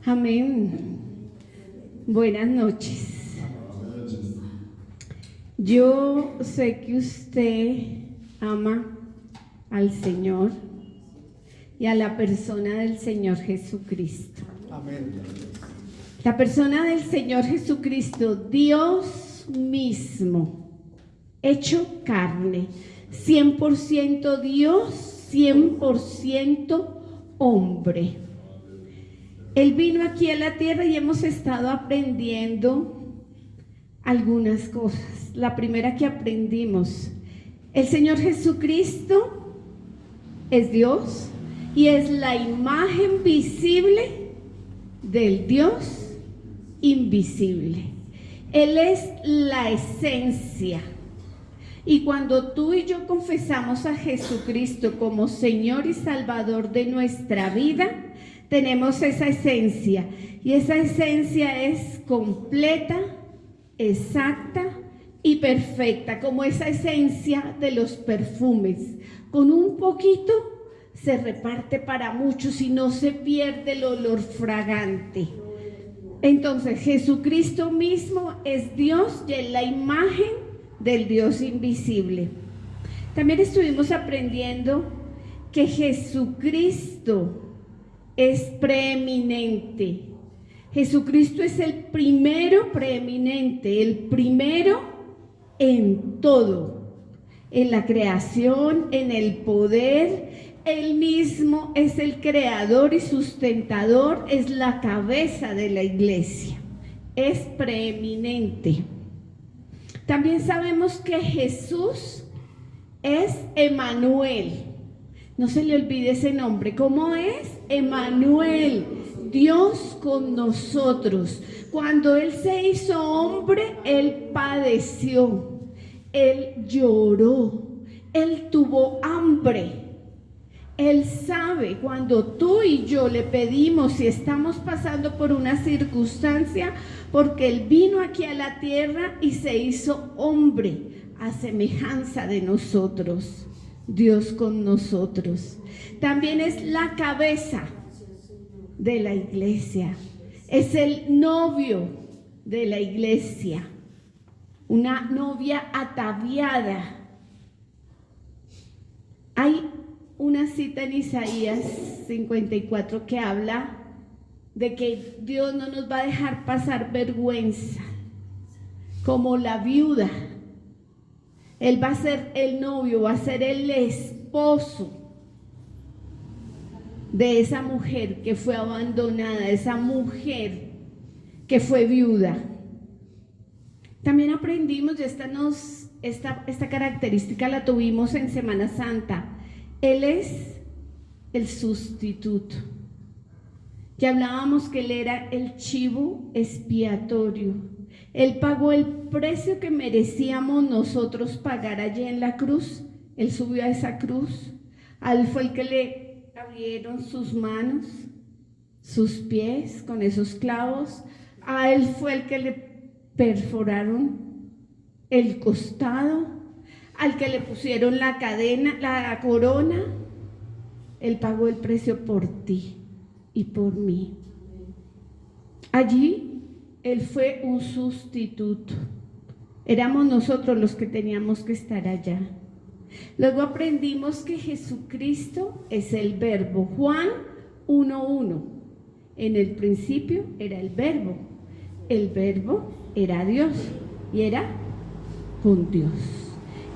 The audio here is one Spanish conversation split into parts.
Amén. Buenas noches. Yo sé que usted ama al Señor y a la persona del Señor Jesucristo. Amén. La persona del Señor Jesucristo, Dios mismo, hecho carne, 100% Dios, 100% hombre. Él vino aquí a la tierra y hemos estado aprendiendo algunas cosas. La primera que aprendimos, el Señor Jesucristo es Dios y es la imagen visible del Dios invisible. Él es la esencia. Y cuando tú y yo confesamos a Jesucristo como Señor y Salvador de nuestra vida, tenemos esa esencia, y esa esencia es completa, exacta y perfecta, como esa esencia de los perfumes. Con un poquito se reparte para muchos y no se pierde el olor fragante. Entonces, Jesucristo mismo es Dios y es la imagen del Dios invisible. También estuvimos aprendiendo que Jesucristo es preeminente. Jesucristo es el primero preeminente, el primero en todo, en la creación, en el poder. Él mismo es el creador y sustentador, es la cabeza de la iglesia, es preeminente. También sabemos que Jesús es Emmanuel. No se le olvide ese nombre. ¿Cómo es? Emmanuel, Dios con nosotros. Cuando Él se hizo hombre, Él padeció, Él lloró, Él tuvo hambre. Él sabe cuando tú y yo le pedimos si estamos pasando por una circunstancia, porque Él vino aquí a la tierra y se hizo hombre a semejanza de nosotros. Dios con nosotros. También es la cabeza de la iglesia, es el novio de la iglesia, una novia ataviada. Hay una cita en Isaías 54 que habla de que Dios no nos va a dejar pasar vergüenza, como la viuda. Él va a ser el novio, va a ser el esposo de esa mujer que fue abandonada, esa mujer que fue viuda. También aprendimos, y esta característica la tuvimos en Semana Santa, Él es el sustituto. Ya hablábamos que Él era el chivo expiatorio. Él pagó el precio que merecíamos nosotros pagar allí en la cruz. Él subió a esa cruz. A Él fue el que le abrieron sus manos, sus pies con esos clavos. A Él fue el que le perforaron el costado, al que le pusieron la cadena, la corona. Él pagó el precio por ti y por mí. Allí Él fue un sustituto. Éramos nosotros los que teníamos que estar allá. Luego aprendimos que Jesucristo es el Verbo. Juan 1:1. En el principio era el Verbo. El Verbo era Dios y era con Dios.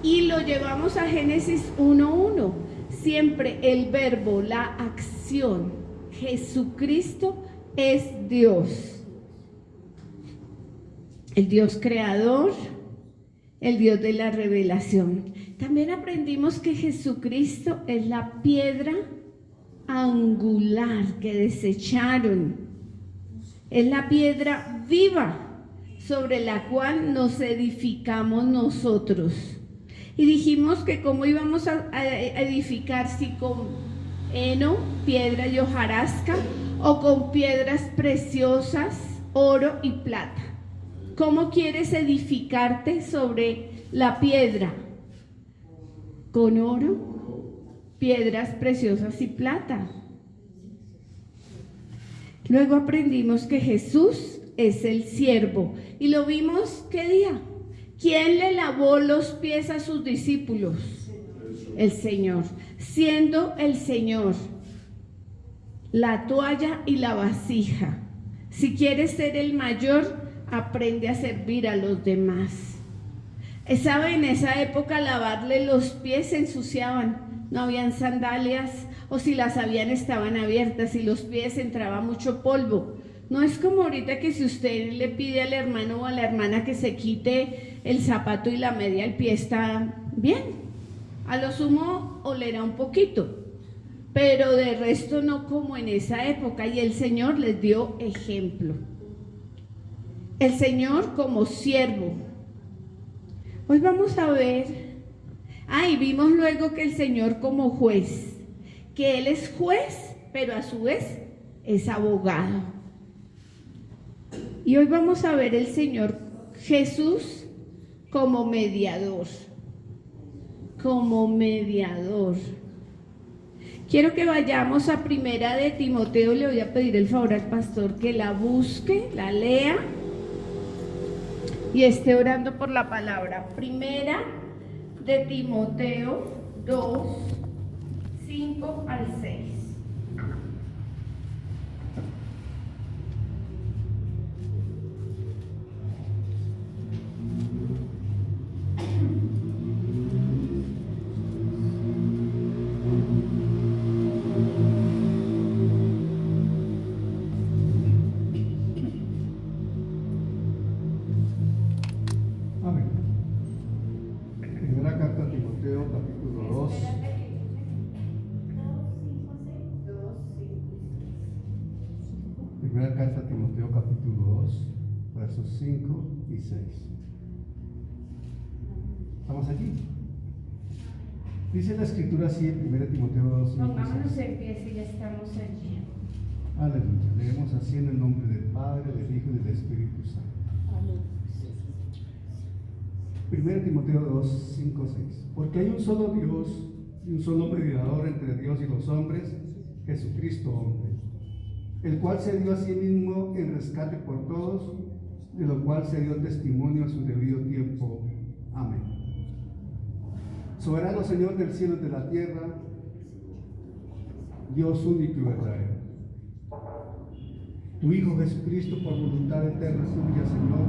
Y lo llevamos a Génesis 1:1. Siempre el Verbo, la acción. Jesucristo es Dios. El Dios creador, el Dios de la revelación. También aprendimos que Jesucristo es la piedra angular que desecharon. Es la piedra viva sobre la cual nos edificamos nosotros. Y dijimos que cómo íbamos a edificar, si con heno, piedra y hojarasca, o con piedras preciosas, oro y plata. ¿Cómo quieres edificarte sobre la piedra? Con oro, piedras preciosas y plata. Luego aprendimos que Jesús es el siervo. ¿Y lo vimos qué día? ¿Quién le lavó los pies a sus discípulos? El Señor. Siendo el Señor la toalla y la vasija. Si quieres ser el mayor, aprende a servir a los demás. ¿Saben? En esa época lavarle los pies se ensuciaban. No habían sandalias, o si las habían estaban abiertas y los pies entraba mucho polvo. No es como ahorita que si usted le pide al hermano o a la hermana que se quite el zapato y la media, el pie está bien. A lo sumo olerá un poquito, pero de resto no como en esa época, y el Señor les dio ejemplo. El Señor como siervo. Hoy vamos a ver, y vimos luego que el Señor como juez, que Él es juez, pero a su vez es abogado. Y hoy vamos a ver el Señor Jesús como mediador, como mediador. Quiero que vayamos a Primera de Timoteo. Le voy a pedir el favor al pastor que la busque, la lea y esté orando por la palabra. Primera de Timoteo 2, 5 al 6. Primera carta a Timoteo capítulo 2, versos 5 y 6. ¿Estamos aquí? Dice la escritura así en 1 Timoteo 2, 5 y 6. Pongámonos en pie si ya estamos allí. Aleluya. Leemos así en el nombre del Padre, del Hijo y del Espíritu Santo. Amén. 1 Timoteo 2, 5, 6. Porque hay un solo Dios y un solo mediador entre Dios y los hombres, Jesucristo hombre, el cual se dio a sí mismo en rescate por todos, de lo cual se dio testimonio a su debido tiempo. Amén. Soberano Señor del cielo y de la tierra, Dios único y verdadero, tu Hijo Jesucristo, por voluntad eterna tuya, Señor,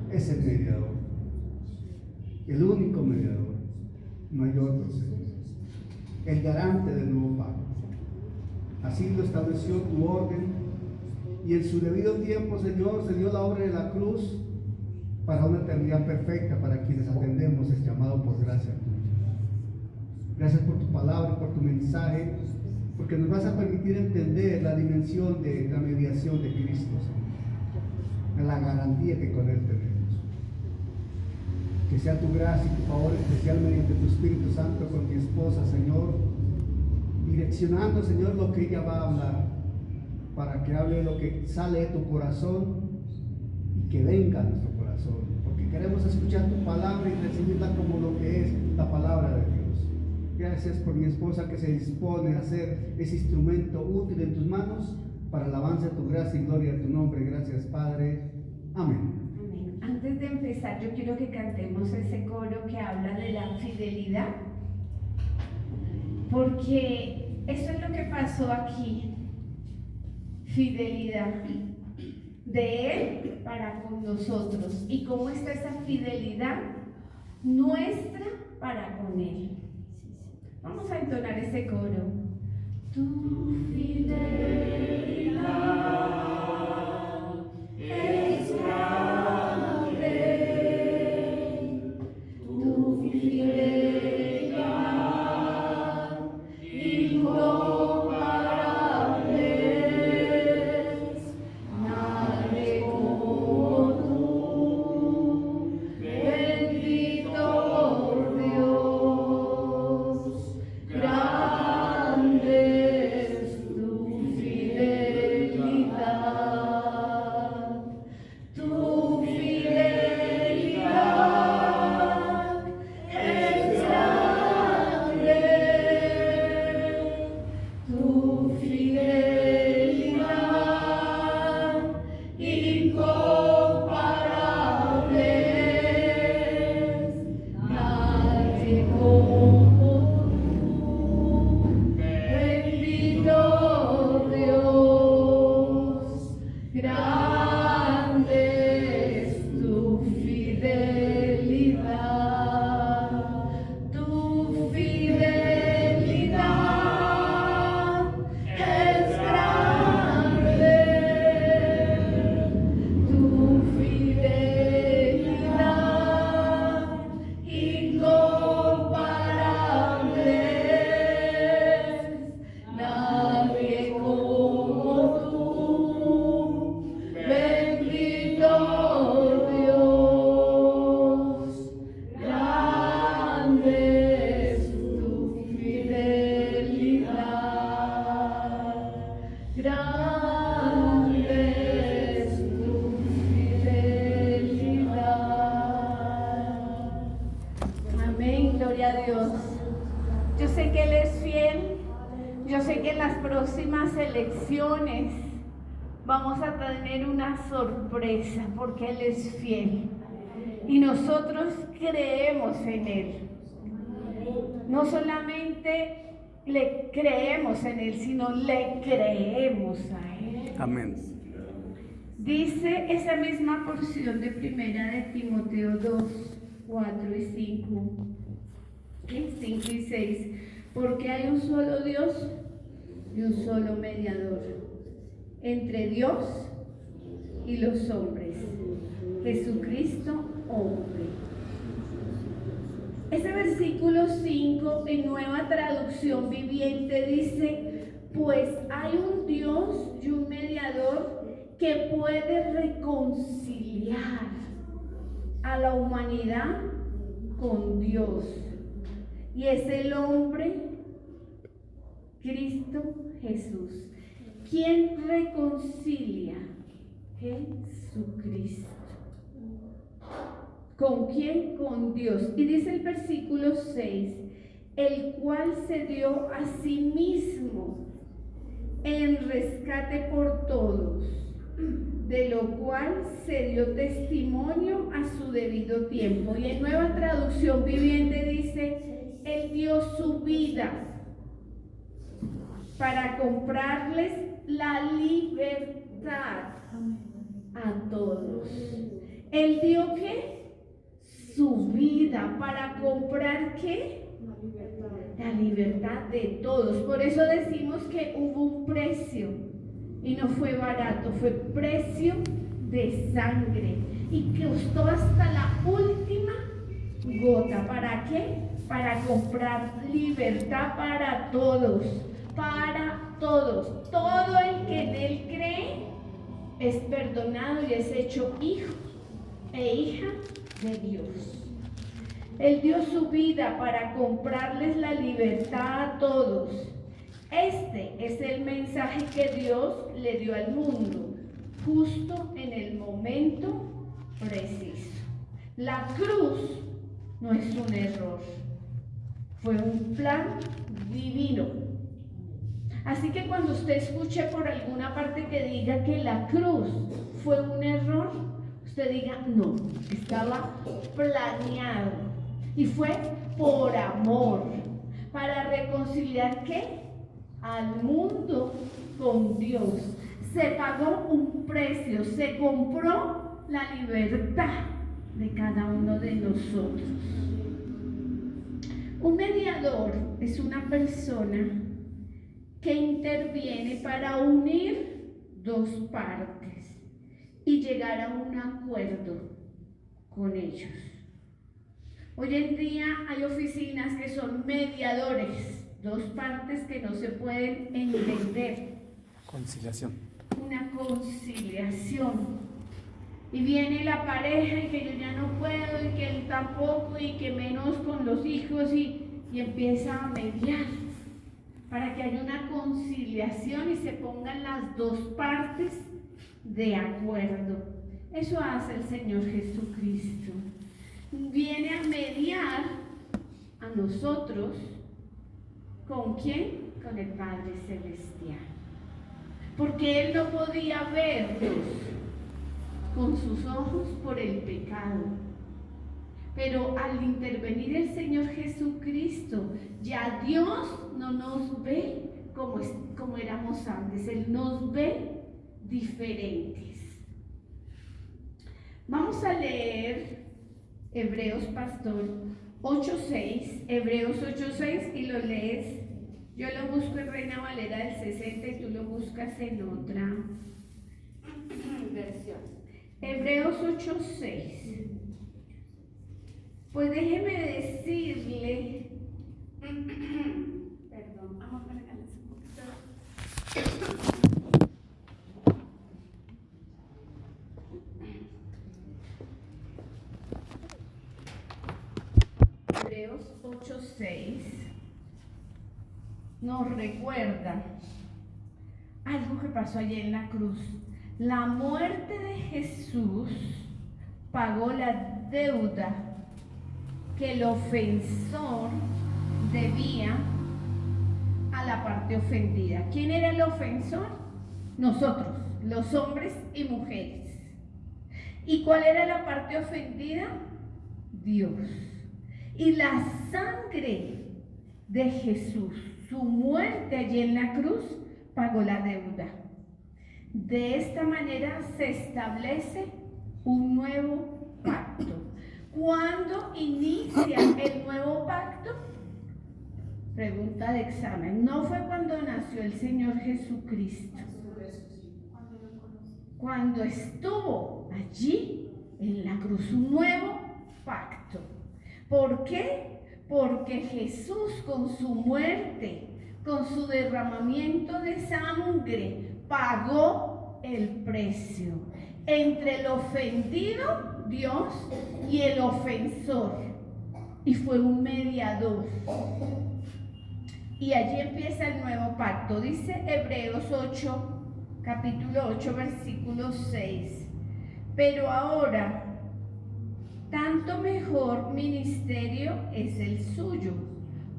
es el mediador, el único mediador, no hay otro, Señor, el garante del nuevo pacto. Así lo estableció tu orden, y en su debido tiempo, Señor, se dio la obra de la cruz para una eternidad perfecta para quienes atendemos el llamado por gracia tuya. Gracias por tu palabra y por tu mensaje, porque nos vas a permitir entender la dimensión de la mediación de Cristo, Señor, de la garantía que con Él tenemos. Que sea tu gracia y tu favor especial mediante tu Espíritu Santo con mi esposa, Señor, direccionando, Señor, lo que ella va a hablar, para que hable lo que sale de tu corazón y que venga a nuestro corazón, porque queremos escuchar tu palabra y recibirla como lo que es la palabra de Dios. Gracias por mi esposa que se dispone a ser ese instrumento útil en tus manos para alabanza de tu gracia y gloria de tu nombre. Gracias, Padre. Amén. Amén. Antes de empezar, yo quiero que cantemos ese coro que habla de la fidelidad, porque eso es lo que pasó aquí. Fidelidad de Él para con nosotros. ¿Y cómo está esa fidelidad nuestra para con Él? Vamos a entonar ese coro. Tu fidelidad es grande, tu fidelidad incomparable, nadie como tú. próximas elecciones vamos a tener una sorpresa porque Él es fiel y nosotros creemos en Él. No solamente le creemos en Él, sino le creemos a Él. Amén. Dice esa misma porción de Primera de Timoteo 2, 4 y 5, 5 y 6, porque hay un solo Dios y un solo mediador entre Dios y los hombres, Jesucristo hombre. Ese versículo 5 en Nueva Traducción Viviente dice, pues hay un Dios y un mediador que puede reconciliar a la humanidad con Dios. Y es el hombre, Cristo Jesús. ¿Quién reconcilia? Jesucristo. ¿Con quién? Con Dios. Y dice el versículo 6, el cual se dio a sí mismo en rescate por todos, de lo cual se dio testimonio a su debido tiempo. Y en Nueva Traducción Viviente dice, Él dio su vida para comprarles la libertad a todos. ¿Él dio qué? Su vida para comprar ¿qué? La libertad de todos. Por eso decimos que hubo un precio y no fue barato, fue precio de sangre y costó hasta la última gota. ¿Para qué? Para comprar libertad para todos, para todos. Todo el que en Él cree es perdonado y es hecho hijo e hija de Dios. Él dio su vida para comprarles la libertad a todos. Este es el mensaje que Dios le dio al mundo, justo en el momento preciso. La cruz no es un error, fue un plan divino. Así que cuando usted escuche por alguna parte que diga que la cruz fue un error, usted diga, no, estaba planeado y fue por amor, para reconciliar ¿qué? Al mundo con Dios. Se pagó un precio, se compró la libertad de cada uno de nosotros. Un mediador es una persona que interviene para unir dos partes y llegar a un acuerdo con ellos. Hoy en día hay oficinas que son mediadores, dos partes que no se pueden entender. Conciliación. Una conciliación. Y viene la pareja y que yo ya no puedo y que él tampoco y que menos con los hijos y empieza a mediar para que haya una conciliación y se pongan las dos partes de acuerdo. Eso hace el Señor Jesucristo. Viene a mediar a nosotros. ¿Con quién? Con el Padre Celestial. Porque Él no podía verlos con sus ojos por el pecado. Pero al intervenir el Señor Jesucristo, ya Dios no nos ve como éramos antes. Él nos ve diferentes. Vamos a leer Hebreos, pastor, 8:6, Hebreos 8:6, y lo lees. Yo lo busco en Reina Valera del 60 y tú lo buscas en otra versión. Hebreos 8:6. Pues déjeme decirle, perdón, vamos a regalarse un poquito. Hebreos 8:6 nos recuerda algo que pasó allí en la cruz. La muerte de Jesús pagó la deuda que el ofensor debía a la parte ofendida. ¿Quién era el ofensor? Nosotros, los hombres y mujeres. ¿Y cuál era la parte ofendida? Dios. Y la sangre de Jesús, su muerte allí en la cruz, pagó la deuda. De esta manera se establece un nuevo pacto. ¿Cuándo inicia el nuevo pacto? Pregunta de examen. No fue cuando nació el Señor Jesucristo. Cuando estuvo allí en la cruz, un nuevo pacto. ¿Por qué? Porque Jesús con su muerte, con su derramamiento de sangre, pagó el precio entre el ofendido, Dios, y el ofensor. Y fue un mediador. Y allí empieza el nuevo pacto. Dice Hebreos 8, capítulo 8, versículo 6. Pero ahora, tanto mejor ministerio es el suyo,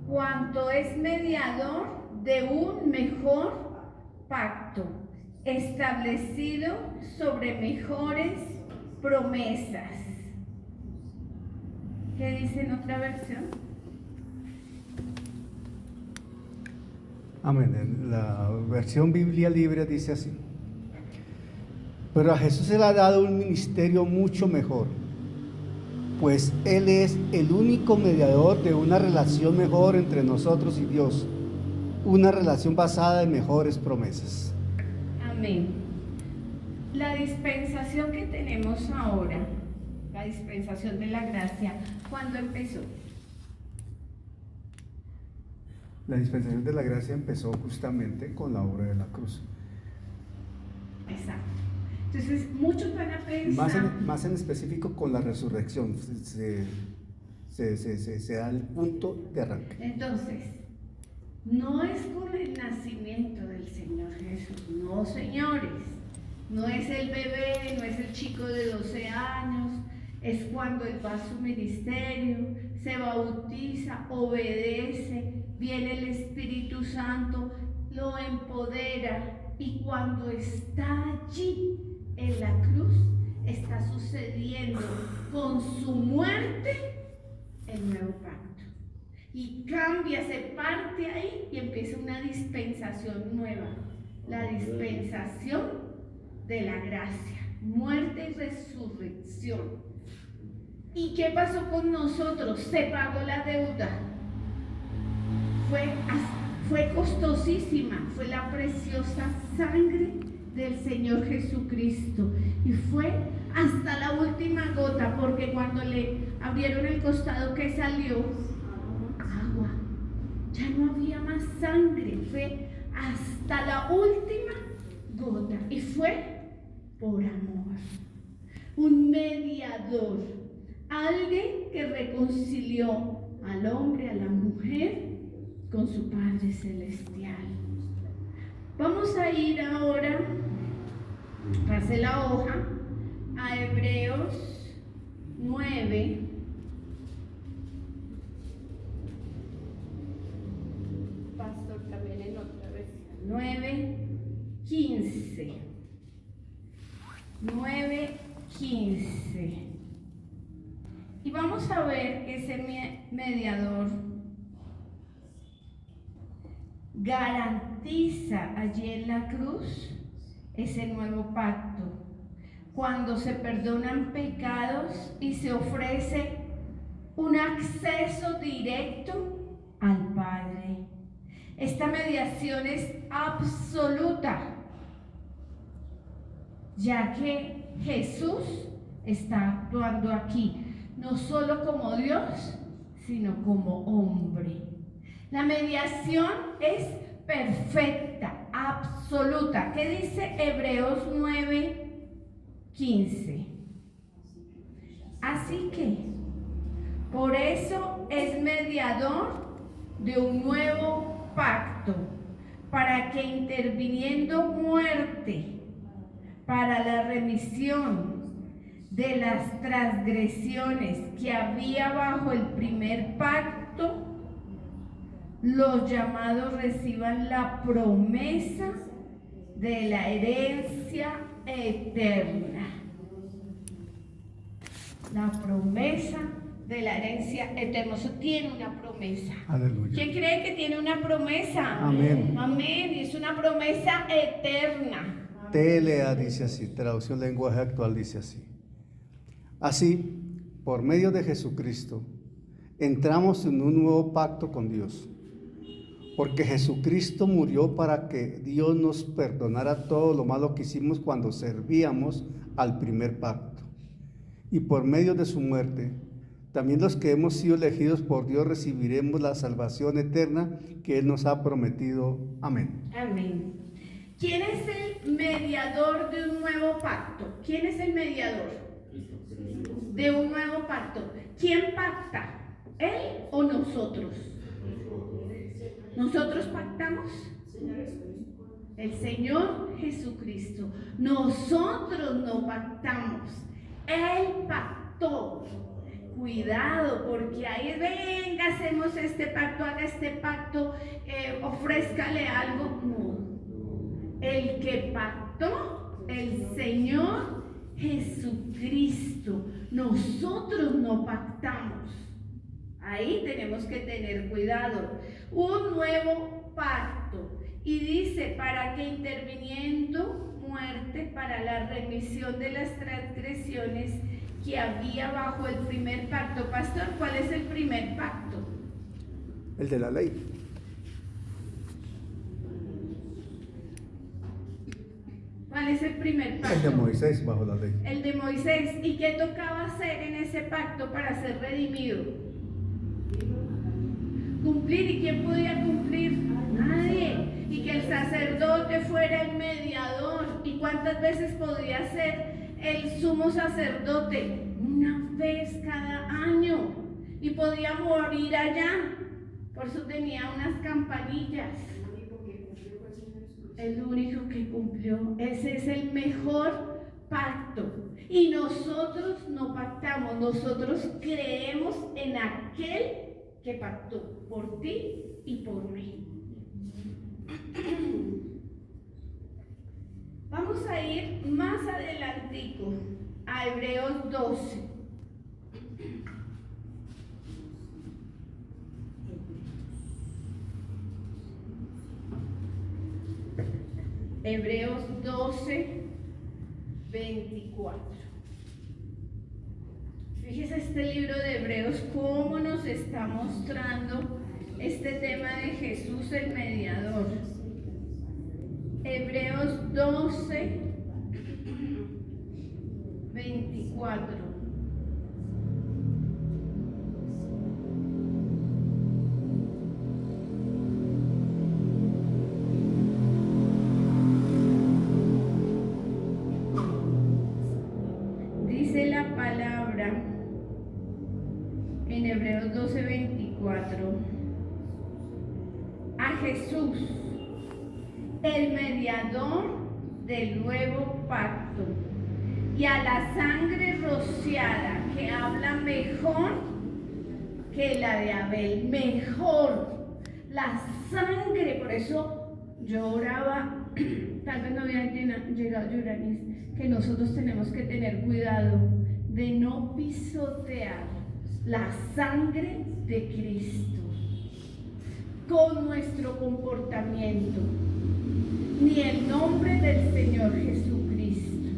cuanto es mediador de un mejor pacto, establecido sobre mejores promesas. ¿Qué dice en otra versión? Amén. En la versión Biblia Libre dice así: pero a Jesús se le ha dado un ministerio mucho mejor, pues Él es el único mediador de una relación mejor entre nosotros y Dios, una relación basada en mejores promesas. Amén. La dispensación que tenemos ahora, la dispensación de la gracia, ¿cuándo empezó? La dispensación de la gracia empezó justamente con la obra de la cruz. Exacto. Entonces, muchos van a pensar... Más en específico con la resurrección, se da el punto de arranque. Entonces, no es con el nacimiento del Señor Jesús, no, señores. No es el bebé, no es el chico de 12 años, es cuando él va a su ministerio, se bautiza, obedece, viene el Espíritu Santo, lo empodera, y cuando está allí en la cruz, está sucediendo con su muerte el nuevo pacto. Y cambia, se parte ahí y empieza una dispensación nueva, la dispensación de la gracia, muerte y resurrección. ¿Y qué pasó con nosotros? Se pagó la deuda. Fue costosísima, fue la preciosa sangre del Señor Jesucristo. Y fue hasta la última gota, porque cuando le abrieron el costado, ¿qué salió? Agua. Ya no había más sangre, fue hasta la última gota. Y fue por amor. Un mediador, alguien que reconcilió al hombre, a la mujer, con su Padre Celestial. Vamos a ir ahora, pase la hoja, a Hebreos 9. Pastor, también en otra versión. 9:15. 9:15. Y vamos a ver que ese mediador garantiza allí en la cruz ese nuevo pacto, cuando se perdonan pecados y se ofrece un acceso directo al Padre. Esta mediación es absoluta, ya que Jesús está actuando aquí, no solo como Dios, sino como hombre. La mediación es perfecta, absoluta. ¿Qué dice Hebreos 9:15? Así que, por eso es mediador de un nuevo pacto, para que interviniendo muerte para la remisión de las transgresiones que había bajo el primer pacto, los llamados reciban la promesa de la herencia eterna. La promesa de la herencia eterna. Eso tiene una promesa. Aleluya. ¿Quién cree que tiene una promesa? Amén. Amén. Y es una promesa eterna. TLA dice así, traducción lenguaje actual dice así. Así, por medio de Jesucristo, entramos en un nuevo pacto con Dios. Porque Jesucristo murió para que Dios nos perdonara todo lo malo que hicimos cuando servíamos al primer pacto. Y por medio de su muerte, también los que hemos sido elegidos por Dios recibiremos la salvación eterna que Él nos ha prometido. Amén. Amén. ¿Quién es el mediador de un nuevo pacto? ¿Quién es el mediador de un nuevo pacto? ¿Quién pacta? ¿Él o nosotros? ¿Nosotros pactamos? El Señor Jesucristo. Nosotros no pactamos. Él pactó. Cuidado, porque ahí venga, hacemos este pacto, haga este pacto, ofrézcale algo. No. El que pactó, el Señor Jesucristo. Nosotros no pactamos. Ahí tenemos que tener cuidado. Un nuevo pacto. Y dice, para que interviniendo muerte para la remisión de las transgresiones que había bajo el primer pacto. Pastor, ¿cuál es el primer pacto? El de la ley. ¿Cuál es el primer pacto? El de Moisés bajo la ley. El de Moisés. ¿Y qué tocaba hacer en ese pacto para ser redimido? Cumplir. ¿Y quién podía cumplir? Nadie. Y que el sacerdote fuera el mediador. ¿Y cuántas veces podía ser el sumo sacerdote? Una vez cada año. Y podía morir allá. Por eso tenía unas campanillas. El único que cumplió. Ese es el mejor pacto. Y nosotros no pactamos. Nosotros creemos en aquel que pactó por ti y por mí. Vamos a ir más adelantico a Hebreos 12. Hebreos 12, 24. Fíjese este libro de Hebreos cómo nos está mostrando este tema de Jesús el mediador. Hebreos 12, 24. Dice la palabra en Hebreos 12, 24. A Jesús, el mediador del nuevo pacto, y a la sangre rociada que habla mejor que la de Abel, mejor la sangre. Por eso yo oraba, tal vez no había llegado Yuranis, que nosotros tenemos que tener cuidado de no pisotear la sangre de Cristo con nuestro comportamiento, ni el nombre del Señor Jesucristo.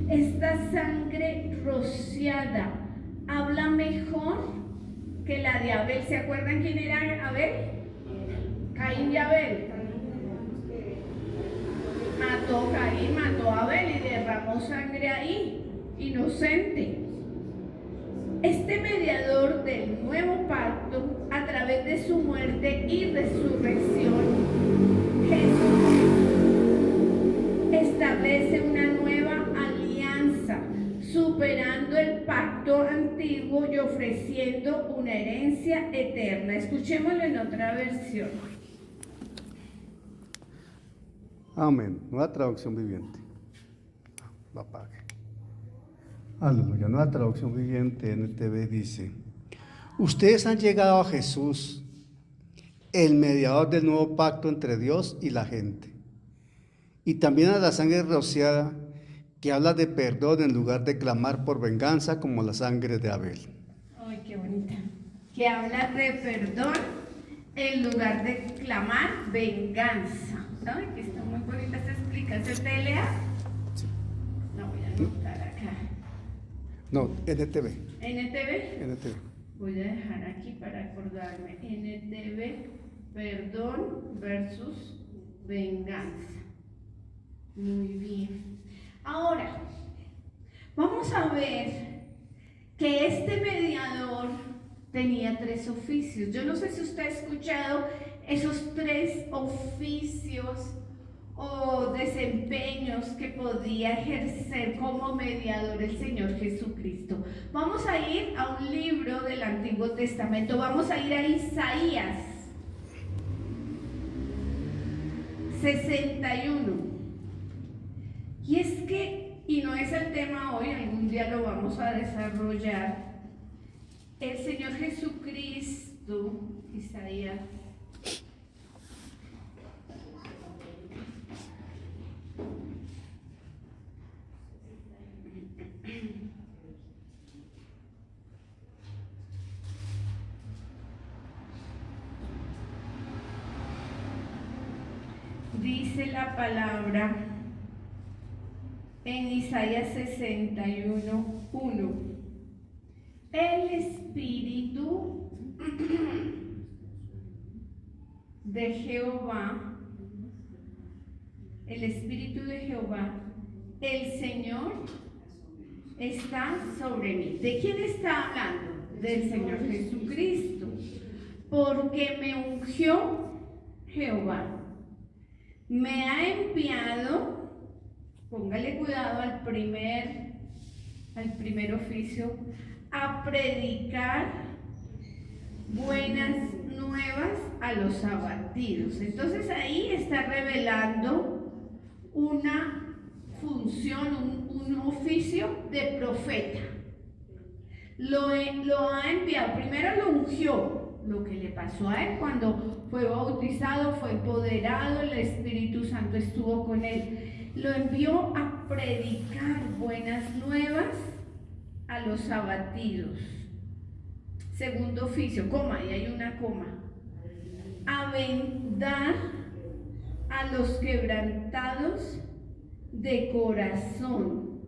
Esta sangre rociada habla mejor que la de Abel. ¿Se acuerdan quién era Abel? Caín y Abel. Mató Caín, mató a Abel y derramó sangre ahí, inocente. Este mediador del nuevo pacto, a través de su muerte y resurrección, Jesús establece una nueva alianza, superando el pacto antiguo y ofreciendo una herencia eterna. Escuchémoslo en otra versión. Amén. Nueva traducción viviente. Lo apague. Aleluya. Nueva traducción viviente NTV dice: ustedes han llegado a Jesús, el mediador del nuevo pacto entre Dios y la gente. Y también a la sangre rociada, que habla de perdón en lugar de clamar por venganza como la sangre de Abel. Ay, qué bonita. Que habla de perdón en lugar de clamar venganza. ¿Saben que está muy bonita esta explicación? ¿Te lea? Sí. La voy a anotar acá. No, NTV. ¿NTV? NTV. Voy a dejar aquí para acordarme. NTV, perdón versus venganza. Muy bien. Ahora, vamos a ver que este mediador tenía 3 oficios. Yo no sé si usted ha escuchado esos 3 oficios o desempeños que podía ejercer como mediador el Señor Jesucristo. Vamos a ir a un libro del Antiguo Testamento. Vamos a ir a Isaías 61. Y es que, y no es el tema hoy, algún día lo vamos a desarrollar, el Señor Jesucristo, Isaías, dice la palabra en Isaías 61:1. El Espíritu de Jehová, el Espíritu de Jehová, el Señor, está sobre mí. ¿De quién está hablando? Del Señor Jesucristo. Porque me ungió Jehová. Me ha enviado, póngale cuidado al primer oficio, a predicar buenas nuevas a los abatidos. Entonces ahí está revelando una función, un oficio de profeta. Lo ha enviado, primero lo ungió. Lo que le pasó a él cuando fue bautizado, fue empoderado, el Espíritu Santo estuvo con él. Lo envió a predicar buenas nuevas a los abatidos. Segundo oficio, coma, y hay una coma. A vendar a los quebrantados de corazón.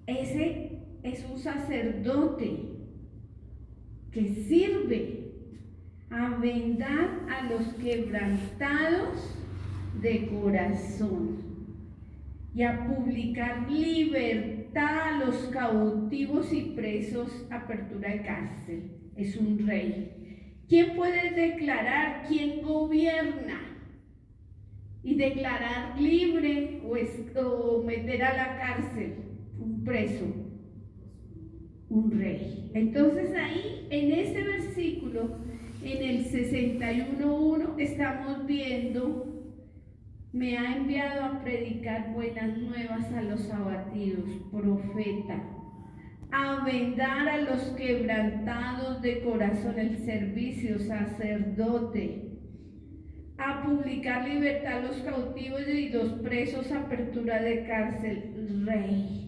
Ese es un sacerdote que sirve a vendar a los quebrantados de corazón y a publicar libertad a los cautivos y presos, apertura de cárcel. Es un rey. ¿Quién puede declarar? ¿Quién gobierna? Y declarar libre o meter a la cárcel un preso. Un rey. Entonces ahí, en ese versículo, en el 61:1, estamos viendo, me ha enviado a predicar buenas nuevas a los abatidos, profeta, a vendar a los quebrantados de corazón, el servicio, sacerdote, a publicar libertad a los cautivos y los presos, apertura de cárcel, rey.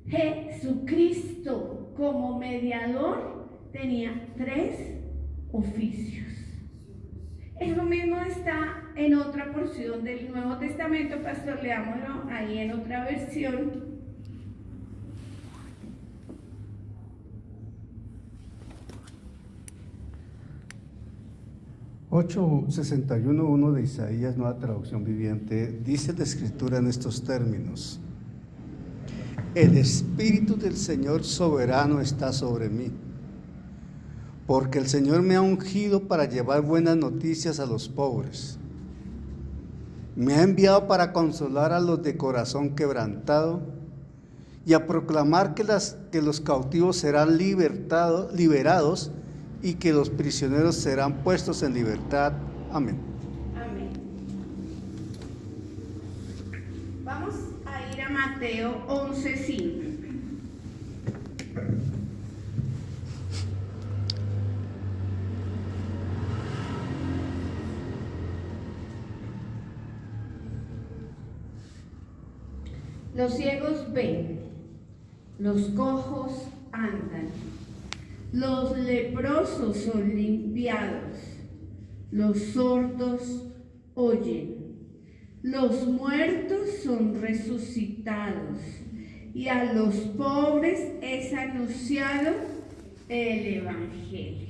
Jesucristo como mediador tenía 3 oficios. Eso mismo está en otra porción del Nuevo Testamento, pastor, leámoslo ahí en otra versión. (861.1) de Isaías, Nueva Traducción Viviente, dice la Escritura en estos términos: el Espíritu del Señor soberano está sobre mí, porque el Señor me ha ungido para llevar buenas noticias a los pobres. Me ha enviado para consolar a los de corazón quebrantado y a proclamar que los cautivos serán liberados y que los prisioneros serán puestos en libertad. Amén. Amén. Vamos a ir a Mateo 11:5. Los ciegos ven, los cojos andan, los leprosos son limpiados, los sordos oyen, los muertos son resucitados, y a los pobres es anunciado el Evangelio.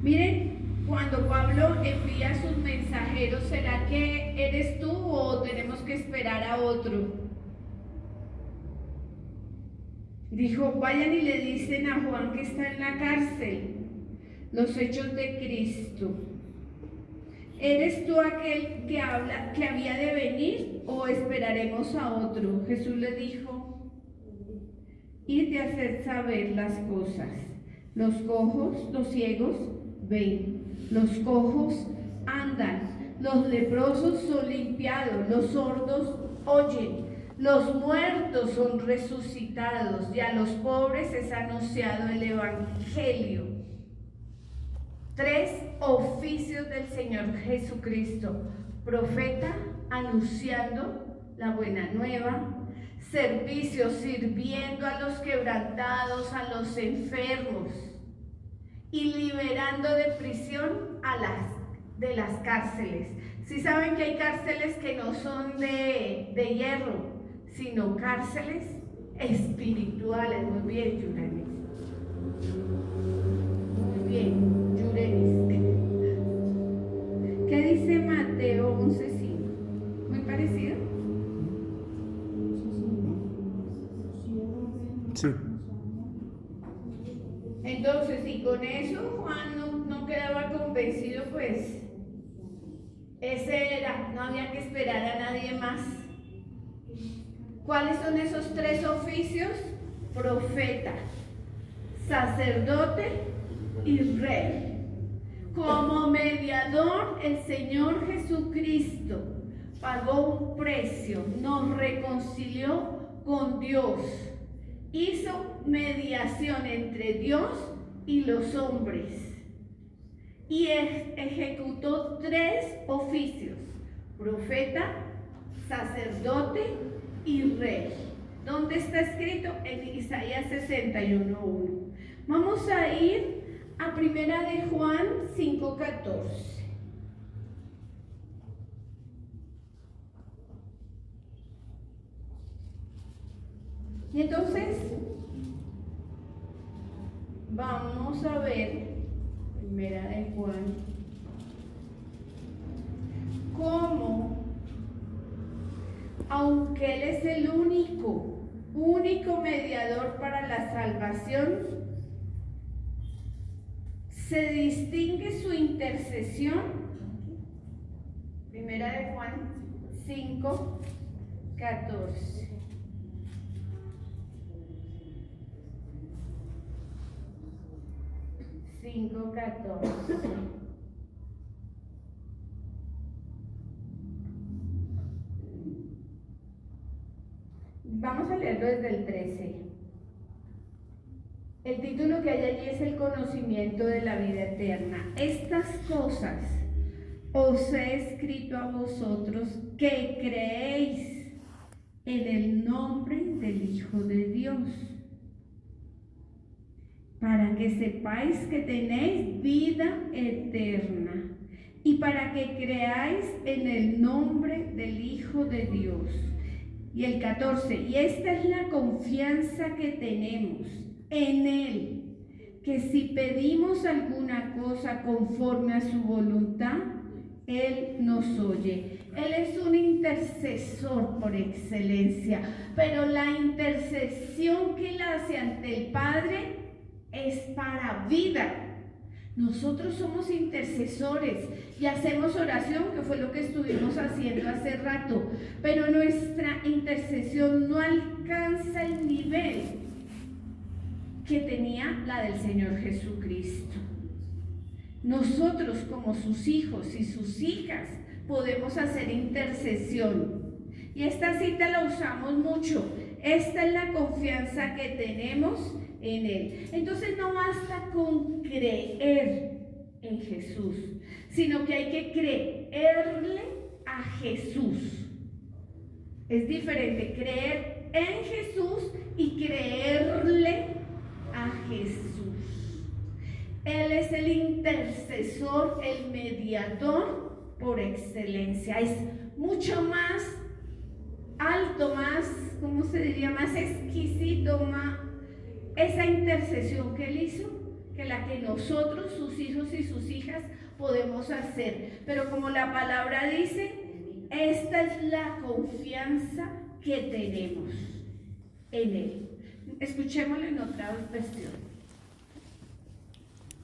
Miren, cuando Pablo envía a sus mensajeros, ¿será que eres tú o tenemos que esperar a otro? Dijo, vayan y le dicen a Juan que está en la cárcel, los hechos de Cristo. ¿Eres tú aquel que habla, que había de venir, o esperaremos a otro? Jesús le dijo, id a hacer saber las cosas. Los cojos, los ciegos ven, los cojos andan, los leprosos son limpiados, los sordos oyen, los muertos son resucitados, y a los pobres es anunciado el Evangelio. 3 oficios del Señor Jesucristo: profeta, anunciando la buena nueva; servicio, sirviendo a los quebrantados, a los enfermos; y liberando de prisión de las cárceles. Si saben que hay cárceles que no son de hierro, sino cárceles espirituales. Muy bien, Yurenis. Muy bien, Yurenis. ¿Qué dice Mateo 11:5? Muy parecido. Sí. Entonces, si con eso Juan no quedaba convencido, pues ese era, no había que esperar a nadie más. ¿Cuáles son esos 3 oficios? Profeta, sacerdote y rey. Como mediador, el Señor Jesucristo pagó un precio, nos reconcilió con Dios, hizo mediación entre Dios y los hombres, y ejecutó 3 oficios: profeta, sacerdote y rey. ¿Dónde está escrito? En Isaías 61:1. Vamos a ir a Primera de Juan 5:14. Y entonces vamos a ver Primera de Juan cómo, aunque Él es el único mediador para la salvación, se distingue su intercesión. Primera de Juan 5:14. Vamos a leerlo desde el 13. El título que hay allí es el conocimiento de la vida eterna. Estas cosas os he escrito a vosotros que creéis en el nombre del Hijo de Dios, para que sepáis que tenéis vida eterna, y para que creáis en el nombre del Hijo de Dios. Y el 14, y esta es la confianza que tenemos en Él, que si pedimos alguna cosa conforme a su voluntad, Él nos oye. Él es un intercesor por excelencia, pero la intercesión que Él hace ante el Padre es para vida. Nosotros somos intercesores y hacemos oración, que fue lo que estuvimos haciendo hace rato, pero nuestra intercesión no alcanza el nivel que tenía la del Señor Jesucristo. Nosotros, como sus hijos y sus hijas, podemos hacer intercesión, y esta cita la usamos mucho. Esta es la confianza que tenemos en Él. Entonces no basta con creer en Jesús, sino que hay que creerle a Jesús. Es diferente creer en Jesús y creerle a Jesús. Él es el intercesor, el mediador por excelencia. Es mucho más alto, más, ¿cómo se diría? Más exquisito, más esa intercesión que Él hizo, que la que nosotros, sus hijos y sus hijas, podemos hacer. Pero como la palabra dice, esta es la confianza que tenemos en Él. Escuchémoslo en otra versión.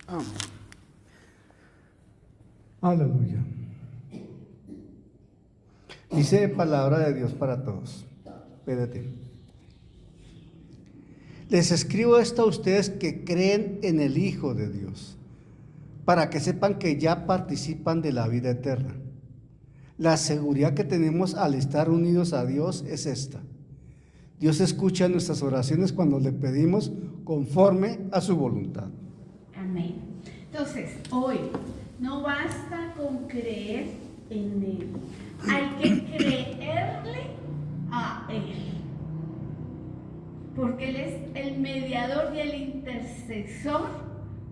Amén. Aleluya. Dice palabra de Dios para todos. Espérate. Les escribo esto a ustedes que creen en el Hijo de Dios, para que sepan que ya participan de la vida eterna. La seguridad que tenemos al estar unidos a Dios es esta: Dios escucha nuestras oraciones cuando le pedimos conforme a su voluntad. Amén. Entonces, hoy no basta con creer en Él, hay que creerle a Él, porque Él es el mediador y el intercesor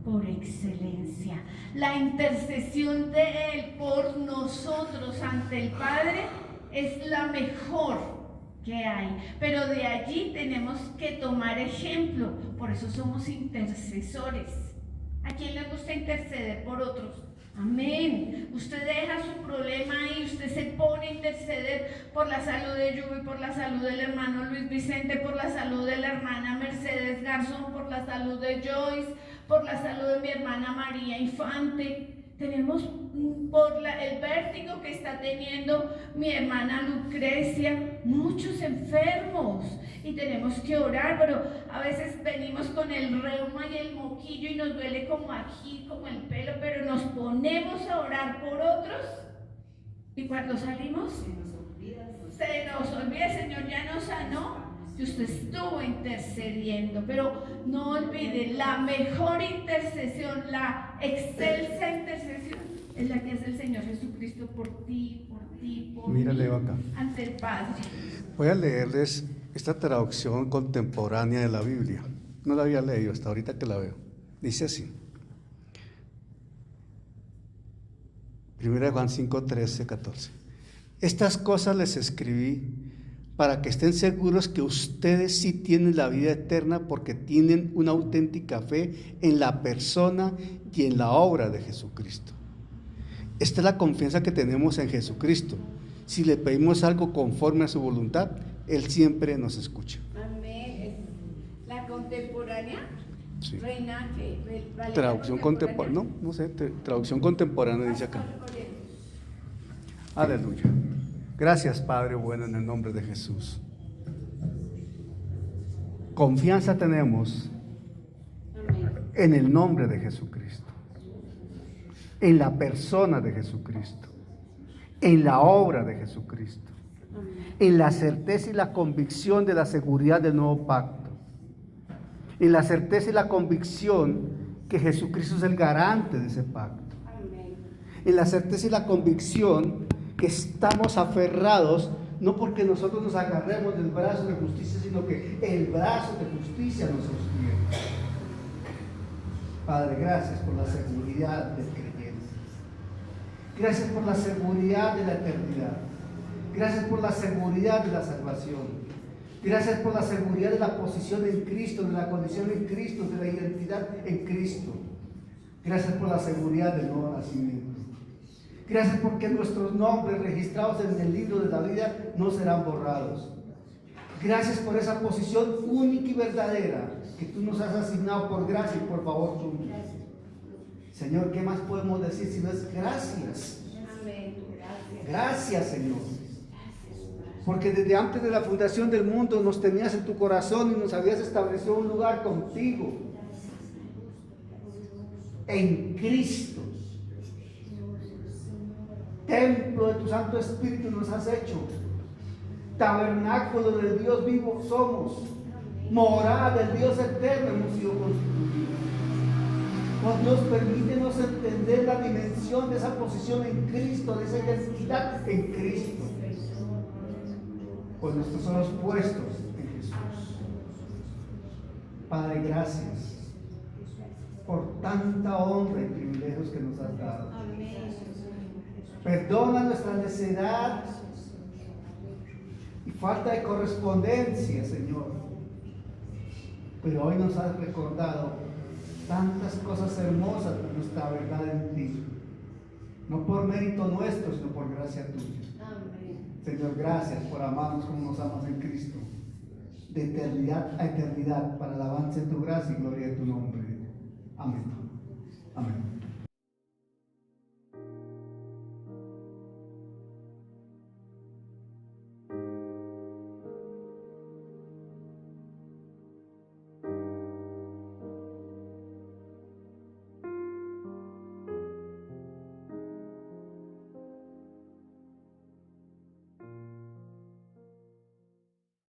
por excelencia. La intercesión de Él por nosotros ante el Padre es la mejor que hay, pero de allí tenemos que tomar ejemplo. Por eso somos intercesores. ¿A quién le gusta interceder por otros? Amén. Usted deja su problema ahí, usted se pone a interceder por la salud de Yubi, por la salud del hermano Luis Vicente, por la salud de la hermana Mercedes Garzón, por la salud de Joyce, por la salud de mi hermana María Infante. Tenemos por el vértigo que está teniendo mi hermana Lucrecia, muchos enfermos, y tenemos que orar, pero a veces venimos con el reuma y el moquillo y nos duele como aquí, como el pelo, pero nos ponemos a orar por otros, y cuando salimos se nos olvida, el Señor ya nos sanó, y usted estuvo intercediendo. Pero no olvide, la mejor intercesión, la excelsa intercesión, es la que hace el Señor Jesucristo por ti, por Mírale mí, acá. ante el Padre. Voy a leerles esta traducción contemporánea de la Biblia. No la había leído hasta ahorita que la veo. Dice así: 1 Juan 5, 13, 14. Estas cosas les escribí para que estén seguros que ustedes sí tienen la vida eterna, porque tienen una auténtica fe en la persona y en la obra de Jesucristo. Esta es la confianza que tenemos en Jesucristo. Si le pedimos algo conforme a su voluntad, Él siempre nos escucha. Amén. La contemporánea, Sí. reina que Traducción contemporánea, no sé, traducción contemporánea dice acá. Aleluya. Gracias, Padre bueno, en el nombre de Jesús. Confianza tenemos en el nombre de Jesucristo, en la persona de Jesucristo, en la obra de Jesucristo, en la certeza y la convicción de la seguridad del nuevo pacto, en la certeza y la convicción que Jesucristo es el garante de ese pacto, en la certeza y la convicción que estamos aferrados, no porque nosotros nos agarremos del brazo de justicia, sino que el brazo de justicia nos sostiene. Padre, gracias por la seguridad del creyente. Gracias por la seguridad de la eternidad. Gracias por la seguridad de la salvación. Gracias por la seguridad de la posición en Cristo, de la condición en Cristo, de la identidad en Cristo. Gracias por la seguridad del nuevo nacimiento. Gracias porque nuestros nombres registrados en el libro de la vida no serán borrados. Gracias por esa posición única y verdadera que tú nos has asignado por gracia y por favor tuyo. Señor, ¿qué más podemos decir si no es gracias? Gracias, Señor. Porque desde antes de la fundación del mundo nos tenías en tu corazón y nos habías establecido un lugar contigo. En Cristo. Templo de tu Santo Espíritu nos has hecho. Tabernáculo del Dios vivo somos. Morada del Dios eterno hemos sido constituidos. Oh Dios, permítenos entender la dimensión de esa posición en Cristo, de esa identidad en Cristo. pues nuestros ojos puestos en Jesús. Padre, gracias por tanta honra y privilegios que nos has dado. Perdona nuestra necedad y falta de correspondencia, Señor. Pero hoy nos has recordado tantas cosas hermosas de nuestra verdad en ti. No por mérito nuestro, sino por gracia tuya. Señor, gracias por amarnos como nos amas en Cristo. De eternidad a eternidad, para alabanza de tu gracia y gloria de tu nombre. Amén. Amén.